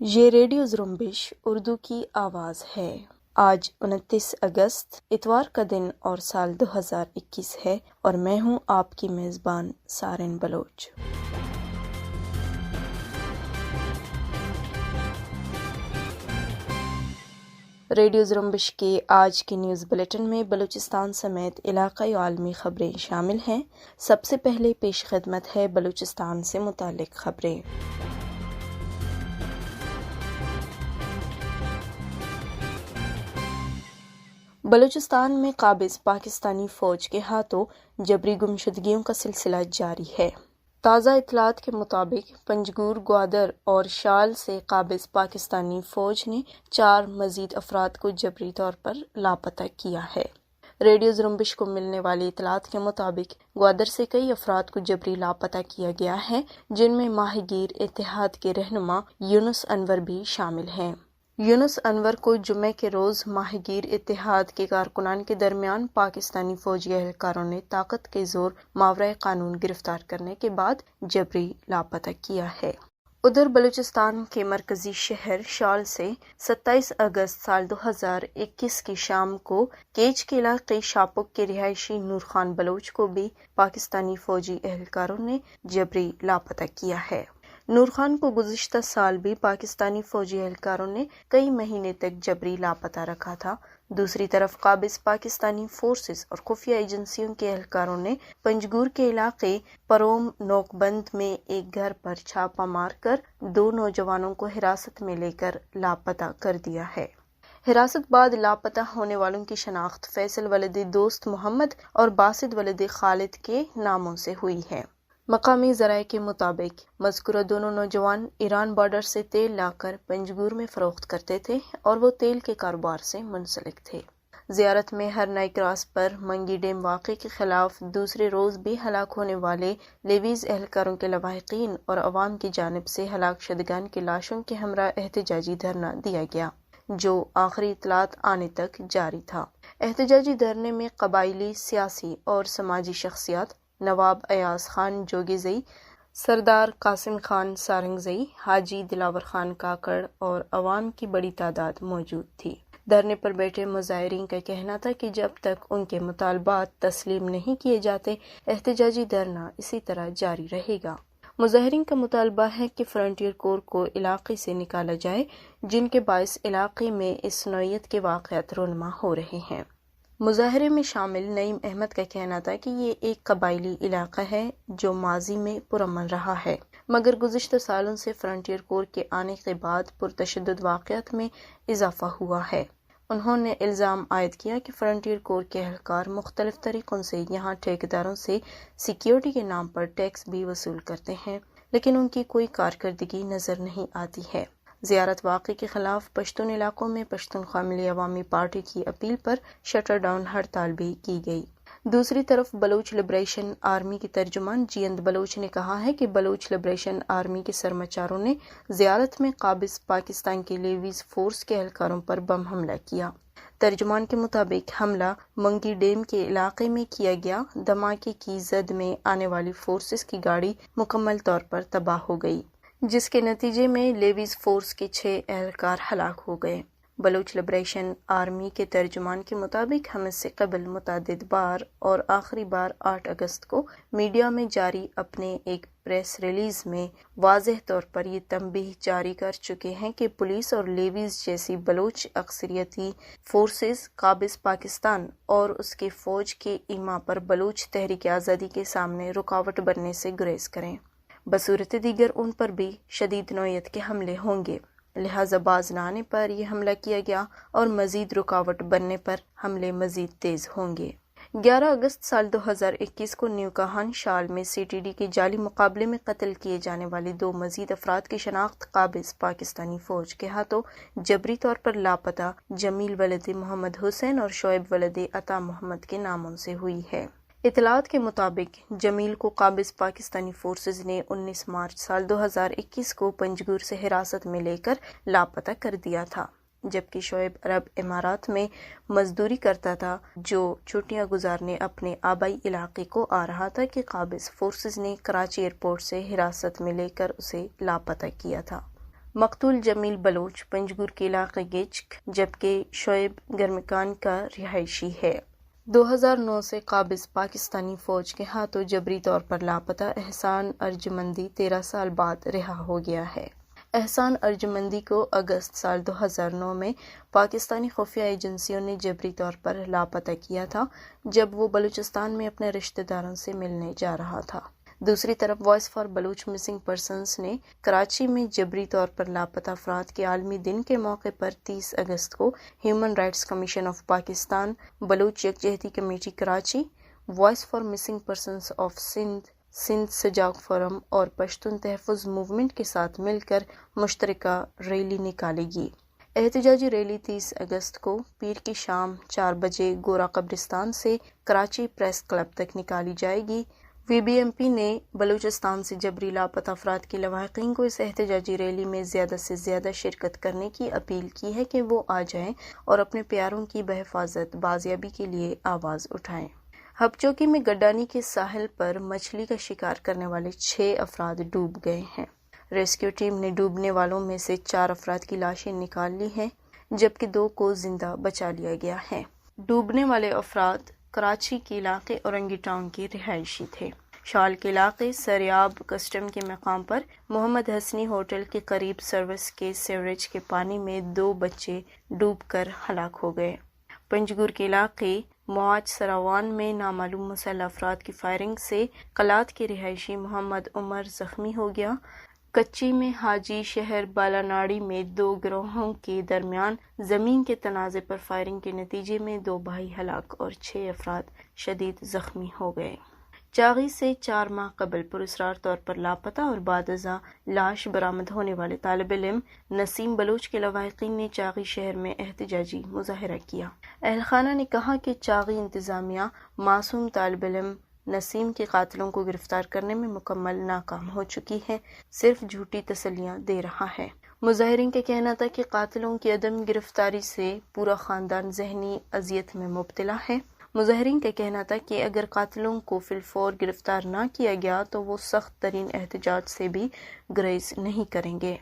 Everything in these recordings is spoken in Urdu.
یہ ریڈیو زرمبش اردو کی آواز ہے۔ آج 29 اگست اتوار کا دن اور سال 2021 ہے اور میں ہوں آپ کی میزبان سارن بلوچ۔ ریڈیو زرمبش کے آج کی نیوز بلیٹن میں بلوچستان سمیت علاقائی و عالمی خبریں شامل ہیں۔ سب سے پہلے پیش خدمت ہے بلوچستان سے متعلق خبریں۔ بلوچستان میں قابض پاکستانی فوج کے ہاتھوں جبری گمشدگیوں کا سلسلہ جاری ہے۔ تازہ اطلاعات کے مطابق پنجگور، گوادر اور شال سے قابض پاکستانی فوج نے 4 مزید افراد کو جبری طور پر لاپتہ کیا ہے۔ ریڈیو زرمبش کو ملنے والی اطلاعات کے مطابق گوادر سے کئی افراد کو جبری لاپتہ کیا گیا ہے، جن میں ماہی گیر اتحاد کے رہنما یونس انور بھی شامل ہیں۔ یونس انور کو جمعے کے روز ماہی گیر اتحاد کے کارکنان کے درمیان پاکستانی فوجی اہلکاروں نے طاقت کے زور ماورائے قانون گرفتار کرنے کے بعد جبری لاپتہ کیا ہے۔ ادھر بلوچستان کے مرکزی شہر شال سے 27 اگست سال 2021 کی شام کو کیچ کے علاقے شاپک کے رہائشی نور خان بلوچ کو بھی پاکستانی فوجی اہلکاروں نے جبری لاپتہ کیا ہے۔ نور خان کو گزشتہ سال بھی پاکستانی فوجی اہلکاروں نے کئی مہینے تک جبری لاپتہ رکھا تھا۔ دوسری طرف قابض پاکستانی فورسز اور خفیہ ایجنسیوں کے اہلکاروں نے پنجگور کے علاقے پروم نوک بند میں ایک گھر پر چھاپہ مار کر 2 نوجوانوں کو حراست میں لے کر لاپتہ کر دیا ہے۔ حراست بعد لاپتہ ہونے والوں کی شناخت فیصل ولد دوست محمد اور باسط ولد خالد کے ناموں سے ہوئی ہے۔ مقامی ذرائع کے مطابق مذکورہ دونوں نوجوان ایران بارڈر سے تیل لا کر پنجگور میں فروخت کرتے تھے اور وہ تیل کے کاروبار سے منسلک تھے۔ زیارت میں ہر نئی کراس پر منگی ڈیم واقعے کے خلاف دوسرے روز بھی ہلاک ہونے والے لیویز اہلکاروں کے لواحقین اور عوام کی جانب سے ہلاک شدگان کی لاشوں کے ہمراہ احتجاجی دھرنا دیا گیا، جو آخری اطلاعات آنے تک جاری تھا۔ احتجاجی دھرنے میں قبائلی، سیاسی اور سماجی شخصیات، نواب ایاز خان جوگی، سردار قاسم خان سارنگزئی، حاجی دلاور خان کاکڑ اور عوام کی بڑی تعداد موجود تھی۔ دھرنے پر بیٹھے مظاہرین کا کہنا تھا کہ جب تک ان کے مطالبات تسلیم نہیں کیے جاتے احتجاجی دھرنا اسی طرح جاری رہے گا۔ مظاہرین کا مطالبہ ہے کہ فرنٹیئر کور کو علاقے سے نکالا جائے، جن کے باعث علاقے میں اس نوعیت کے واقعات رونما ہو رہے ہیں۔ مظاہرے میں شامل نعیم احمد کا کہنا تھا کہ یہ ایک قبائلی علاقہ ہے جو ماضی میں پرامن رہا ہے، مگر گزشتہ سالوں سے فرنٹیئر کور کے آنے کے بعد پرتشدد واقعات میں اضافہ ہوا ہے۔ انہوں نے الزام عائد کیا کہ فرنٹیئر کور کے اہلکار مختلف طریقوں سے یہاں ٹھیکیداروں سے سیکیورٹی کے نام پر ٹیکس بھی وصول کرتے ہیں، لیکن ان کی کوئی کارکردگی نظر نہیں آتی ہے۔ زیارت واقعے کے خلاف پشتون علاقوں میں پشتونخوا ملی عوامی پارٹی کی اپیل پر شٹر ڈاؤن ہڑتال بھی کی گئی۔ دوسری طرف بلوچ لبریشن آرمی کے ترجمان جیند بلوچ نے کہا ہے کہ بلوچ لبریشن آرمی کے سرمچاروں نے زیارت میں قابض پاکستان کے لیویز فورس کے اہلکاروں پر بم حملہ کیا۔ ترجمان کے مطابق حملہ منگی ڈیم کے علاقے میں کیا گیا۔ دھماکے کی زد میں آنے والی فورسز کی گاڑی مکمل طور پر تباہ ہو گئی، جس کے نتیجے میں لیویز فورس کے 6 اہلکار ہلاک ہو گئے۔ بلوچ لبریشن آرمی کے ترجمان کے مطابق ہم اس سے قبل متعدد بار اور آخری بار 8 اگست کو میڈیا میں جاری اپنے ایک پریس ریلیز میں واضح طور پر یہ تنبیہ جاری کر چکے ہیں کہ پولیس اور لیویز جیسی بلوچ اکثریتی فورسز قابض پاکستان اور اس کے فوج کے ایما پر بلوچ تحریک آزادی کے سامنے رکاوٹ بننے سے گریز کریں۔ بصورت دیگر ان پر بھی شدید نوعیت کے حملے ہوں گے، لہٰذا باز نہ آنے پر یہ حملہ کیا گیا اور مزید رکاوٹ بننے پر حملے مزید تیز ہوں گے۔ 11 اگست سال 2021 کو نیو کہان شال میں سی ٹی ڈی کے جعلی مقابلے میں قتل کیے جانے والے 2 مزید افراد کی شناخت قابض پاکستانی فوج کے ہاتھوں جبری طور پر لاپتہ جمیل ولد محمد حسین اور شعیب ولد عطا محمد کے ناموں سے ہوئی ہے۔ اطلاعات کے مطابق جمیل کو قابض پاکستانی فورسز نے 19 مارچ سال 2021 کو پنجگور سے حراست میں لے کر لاپتہ کر دیا تھا، جبکہ شعیب عرب امارات میں مزدوری کرتا تھا، جو چھٹیاں گزارنے اپنے آبائی علاقے کو آ رہا تھا کہ قابض فورسز نے کراچی ایئرپورٹ سے حراست میں لے کر اسے لاپتہ کیا تھا۔ مقتول جمیل بلوچ پنجگور کے علاقے گچک جبکہ شعیب گرمکان کا رہائشی ہے۔ 2009 سے قابض پاکستانی فوج کے ہاتھوں جبری طور پر لاپتہ احسان ارجمندی 13 سال بعد رہا ہو گیا ہے۔ احسان ارجمندی کو اگست سال 2009 میں پاکستانی خفیہ ایجنسیوں نے جبری طور پر لاپتہ کیا تھا جب وہ بلوچستان میں اپنے رشتہ داروں سے ملنے جا رہا تھا۔ دوسری طرف voice for Baloch missing persons نے کراچی میں جبری طور پر لاپتہ افراد کے عالمی دن کے موقع پر 30 اگست کو human rights commission of Pakistan, Baloch یکجہتی committee Karachi, voice for missing persons of Sindh Sujag forum اور پشتون تحفظ موومنٹ کے ساتھ مل کر مشترکہ ریلی نکالے گی۔ احتجاجی ریلی 30 اگست کو پیر کی شام 4 بجے گورا قبرستان سے کراچی پریس کلب تک نکالی جائے گی۔ وی بی ایم پی نے بلوچستان سے جبری لاپتہ افراد کے لواحقین کو اس احتجاجی ریلی میں زیادہ سے زیادہ شرکت کرنے کی اپیل کی ہے کہ وہ آ جائیں اور اپنے پیاروں کی بحفاظت بازیابی کے لیے آواز اٹھائیں۔ ہپچوکی میں گڈانی کے ساحل پر مچھلی کا شکار کرنے والے 6 افراد ڈوب گئے ہیں۔ ریسکیو ٹیم نے ڈوبنے والوں میں سے 4 افراد کی لاشیں نکال لی ہیں جبکہ 2 کو زندہ بچا لیا گیا ہے۔ ڈوبنے والے افراد کراچی کے علاقے اورنگی ٹاؤن کے رہائشی تھے۔ شال کے علاقے سریاب کسٹم کے مقام پر محمد حسنی ہوٹل کے قریب سروس کے سیوریج کے پانی میں 2 بچے ڈوب کر ہلاک ہو گئے۔ پنجگور کے علاقے مواج سراوان میں نامعلوم مسلح افراد کی فائرنگ سے قلات کے رہائشی محمد عمر زخمی ہو گیا۔ کچی میں حاجی شہر بالاناڑی میں 2 گروہوں کے درمیان زمین کے تنازع پر فائرنگ کے نتیجے میں 2 بھائی ہلاک اور 6 افراد شدید زخمی ہو گئے۔ چاغی سے 4 ماہ قبل پراسرار طور پر لاپتہ اور بعد ازاں لاش برآمد ہونے والے طالب علم نسیم بلوچ کے لواحقین نے چاغی شہر میں احتجاجی مظاہرہ کیا۔ اہل خانہ نے کہا کہ چاغی انتظامیہ معصوم طالب علم نسیم کے قاتلوں کو گرفتار کرنے میں مکمل ناکام ہو چکی ہے، صرف جھوٹی تسلیاں دے رہا ہے۔ مظاہرین کا کہنا تھا کہ قاتلوں کی عدم گرفتاری سے پورا خاندان ذہنی اذیت میں مبتلا ہے۔ مظاہرین کا کہنا تھا کہ اگر قاتلوں کو فی الفور گرفتار نہ کیا گیا تو وہ سخت ترین احتجاج سے بھی گریز نہیں کریں گے۔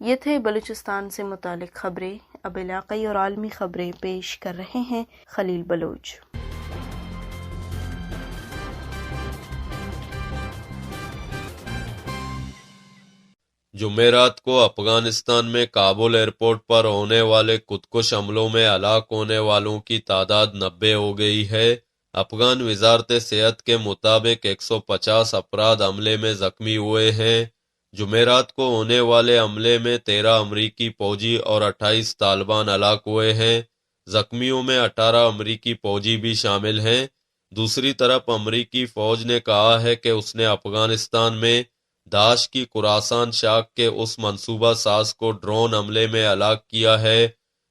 یہ تھے بلوچستان سے متعلق خبریں۔ اب علاقائی اور عالمی خبریں پیش کر رہے ہیں خلیل بلوچ۔ جمعرات کو افغانستان میں کابل ایئرپورٹ پر ہونے والے خودکش حملوں میں ہلاک ہونے والوں کی تعداد 90 ہو گئی ہے۔ افغان وزارت صحت کے مطابق 150 افراد حملے میں زخمی ہوئے ہیں۔ جمعرات کو ہونے والے حملے میں 13 امریکی فوجی اور 28 طالبان ہلاک ہوئے ہیں۔ زخمیوں میں 18 امریکی فوجی بھی شامل ہیں۔ دوسری طرف امریکی فوج نے کہا ہے کہ اس نے افغانستان میں داعش کی خراسان شاخ کے اس منصوبہ ساز کو ڈرون حملے میں ہلاک کیا ہے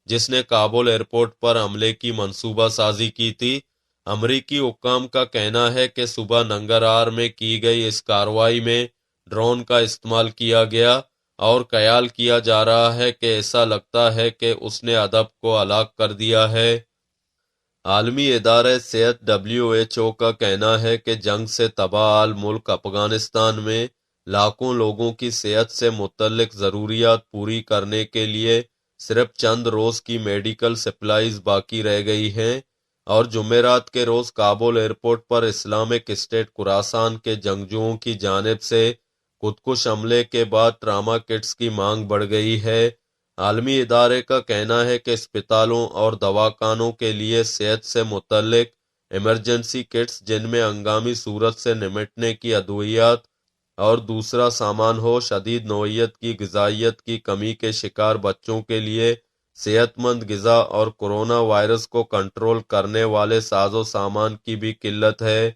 جس نے کابل ایئرپورٹ پر حملے کی منصوبہ سازی کی تھی۔ امریکی حکام کا کہنا ہے کہ صبح ننگرہار میں کی گئی اس کارروائی میں ڈرون کا استعمال کیا گیا اور خیال کیا جا رہا ہے کہ ایسا لگتا ہے کہ اس نے ہدف کو ہلاک کر دیا ہے۔ عالمی ادارہ صحت WHO کا کہنا ہے کہ جنگ سے تباہ حال ملک افغانستان میں لاکھوں لوگوں کی صحت سے متعلق ضروریات پوری کرنے کے لیے صرف چند روز کی میڈیکل سپلائیز باقی رہ گئی ہیں، اور جمعرات کے روز کابل ایئرپورٹ پر اسلامک اسٹیٹ خراسان کے جنگجوؤں کی جانب سے خودکش حملے کے بعد ٹراما کٹس کی مانگ بڑھ گئی ہے۔ عالمی ادارے کا کہنا ہے کہ اسپتالوں اور دواخانوں کے لیے صحت سے متعلق ایمرجنسی کٹس جن میں ہنگامی صورت سے نمٹنے کی ادویات اور دوسرا سامان ہو، شدید نوعیت کی غذائیت کی کمی کے شکار بچوں کے لیے صحت مند غذا اور کورونا وائرس کو کنٹرول کرنے والے ساز و سامان کی بھی قلت ہے۔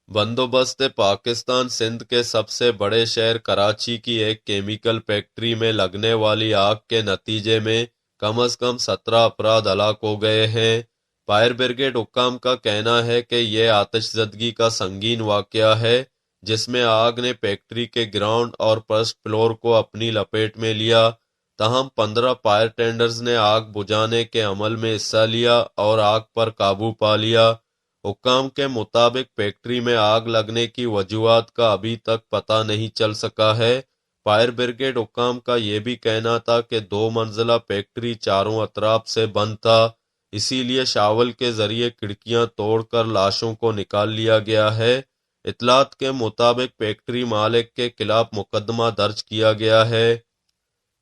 بندوبست پاکستان سندھ کے سب سے بڑے شہر کراچی کی ایک کیمیکل فیکٹری میں لگنے والی آگ کے نتیجے میں کم از کم 17 افراد ہلاک ہو گئے ہیں۔ فائر بریگیڈ حکام کا کہنا ہے کہ یہ آتش زدگی کا سنگین واقعہ ہے جس میں آگ نے فیکٹری کے گراؤنڈ اور فرسٹ فلور کو اپنی لپیٹ میں لیا، تاہم 15 فائر ٹینڈرز نے آگ بجھانے کے عمل میں حصہ لیا اور آگ پر قابو پا لیا۔ حکام کے مطابق فیکٹری میں آگ لگنے کی وجوہات کا ابھی تک پتہ نہیں چل سکا ہے۔ فائر بریگیڈ حکام کا یہ بھی کہنا تھا کہ 2 منزلہ فیکٹری چاروں اطراف سے بند تھا، اسی لیے شاول کے ذریعے کھڑکیاں توڑ کر لاشوں کو نکال لیا گیا ہے۔ اطلاعات کے مطابق فیکٹری مالک کے خلاف مقدمہ درج کیا گیا ہے۔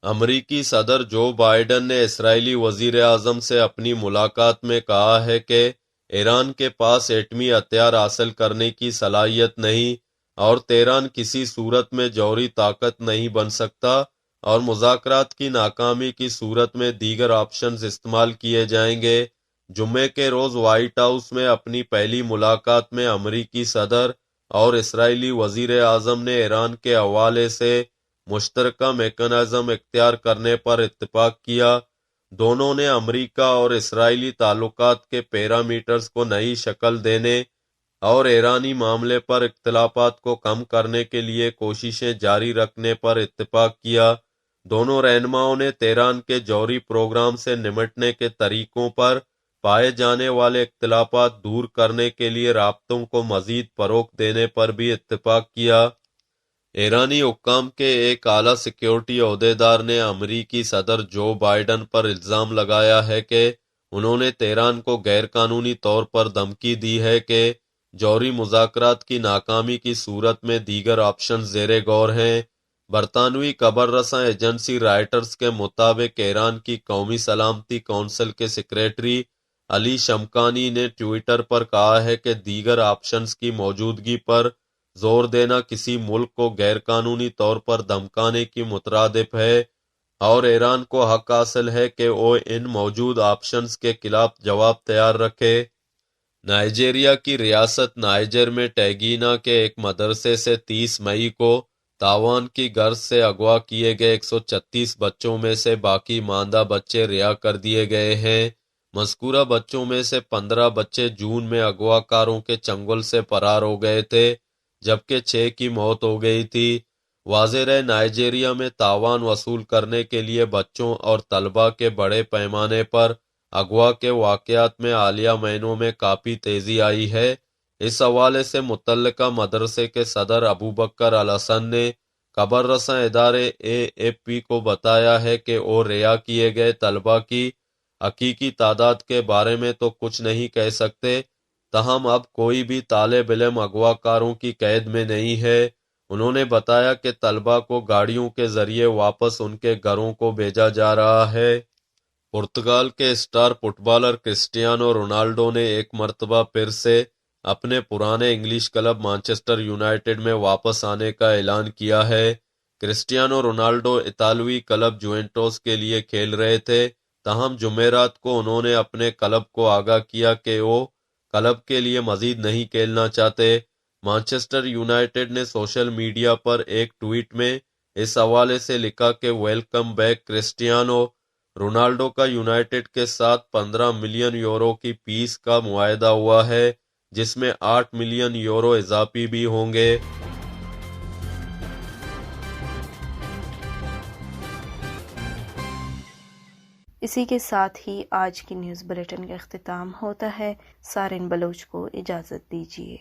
امریکی صدر جو بائیڈن نے اسرائیلی وزیر اعظم سے اپنی ملاقات میں کہا ہے کہ ایران کے پاس ایٹمی ہتھیار حاصل کرنے کی صلاحیت نہیں اور تہران کسی صورت میں جوہری طاقت نہیں بن سکتا اور مذاکرات کی ناکامی کی صورت میں دیگر آپشنز استعمال کیے جائیں گے۔ جمعے کے روز وائٹ ہاؤس میں اپنی پہلی ملاقات میں امریکی صدر اور اسرائیلی وزیر اعظم نے ایران کے حوالے سے مشترکہ میکانزم اختیار کرنے پر اتفاق کیا۔ دونوں نے امریکہ اور اسرائیلی تعلقات کے پیرامیٹرز کو نئی شکل دینے اور ایرانی معاملے پر اختلافات کو کم کرنے کے لیے کوششیں جاری رکھنے پر اتفاق کیا۔ دونوں رہنماؤں نے تہران کے جوہری پروگرام سے نمٹنے کے طریقوں پر پائے جانے والے اختلافات دور کرنے کے لیے رابطوں کو مزید فروغ دینے پر بھی اتفاق کیا۔ ایرانی حکام کے ایک اعلیٰ سیکیورٹی عہدیدار نے امریکی صدر جو بائیڈن پر الزام لگایا ہے کہ انہوں نے تہران کو غیر قانونی طور پر دھمکی دی ہے کہ جوہری مذاکرات کی ناکامی کی صورت میں دیگر آپشن زیر غور ہیں۔ برطانوی خبر رساں ایجنسی رائٹرز کے مطابق ایران کی قومی سلامتی کونسل کے سیکریٹری علی شمخانی نے ٹویٹر پر کہا ہے کہ دیگر آپشنز کی موجودگی پر زور دینا کسی ملک کو غیر قانونی طور پر دھمکانے کی مترادف ہے اور ایران کو حق حاصل ہے کہ وہ ان موجود آپشنز کے خلاف جواب تیار رکھے۔ نائجیریا کی ریاست نائجر میں ٹیگینا کے ایک مدرسے سے 30 مئی کو تاوان کی غرض سے اغوا کیے گئے 136 بچوں میں سے باقی ماندہ بچے رہا کر دیے گئے ہیں۔ مذکورہ بچوں میں سے 15 بچے جون میں اغوا کاروں کے چنگل سے فرار ہو گئے تھے، جبکہ 6 کی موت ہو گئی تھی۔ واضح رہے نائجیریا میں تاوان وصول کرنے کے لیے بچوں اور طلبہ کے بڑے پیمانے پر اغوا کے واقعات میں حالیہ مہینوں میں کافی تیزی آئی ہے۔ اس حوالے سے متعلقہ مدرسے کے صدر ابوبکر الحسن نے خبر رساں ادارے AFP کو بتایا ہے کہ وہ رہا کیے گئے طلبہ کی حقیقی تعداد کے بارے میں تو کچھ نہیں کہہ سکتے، تاہم اب کوئی بھی طالب علم اغوا کاروں کی قید میں نہیں ہے۔ انہوں نے بتایا کہ طلبہ کو گاڑیوں کے ذریعے واپس ان کے گھروں کو بھیجا جا رہا ہے۔ پرتگال کے star footballer Cristiano Ronaldo نے ایک مرتبہ پھر سے اپنے پرانے انگلش کلب مانچسٹر یونائیٹڈ میں واپس آنے کا اعلان کیا ہے۔ کرسٹیانو رونالڈو اطالوی کلب جوونٹس کے لیے کھیل رہے تھے، تاہم جمعرات کو انہوں نے اپنے کلب کو آگاہ کیا کہ وہ کلب کے لیے مزید نہیں کھیلنا چاہتے۔ مانچسٹر یونائیٹڈ نے سوشل میڈیا پر ایک ٹویٹ میں اس حوالے سے لکھا کہ ویلکم بیک کرسٹیانو۔ رونالڈو کا یونائیٹڈ کے ساتھ 15 ملین یورو کی فیس کا معاہدہ ہوا ہے، جس میں 8 ملین یورو اضافی بھی ہوں گے۔ اسی کے ساتھ ہی آج کی نیوز بلیٹن کا اختتام ہوتا ہے۔ سارن بلوچ کو اجازت دیجیے۔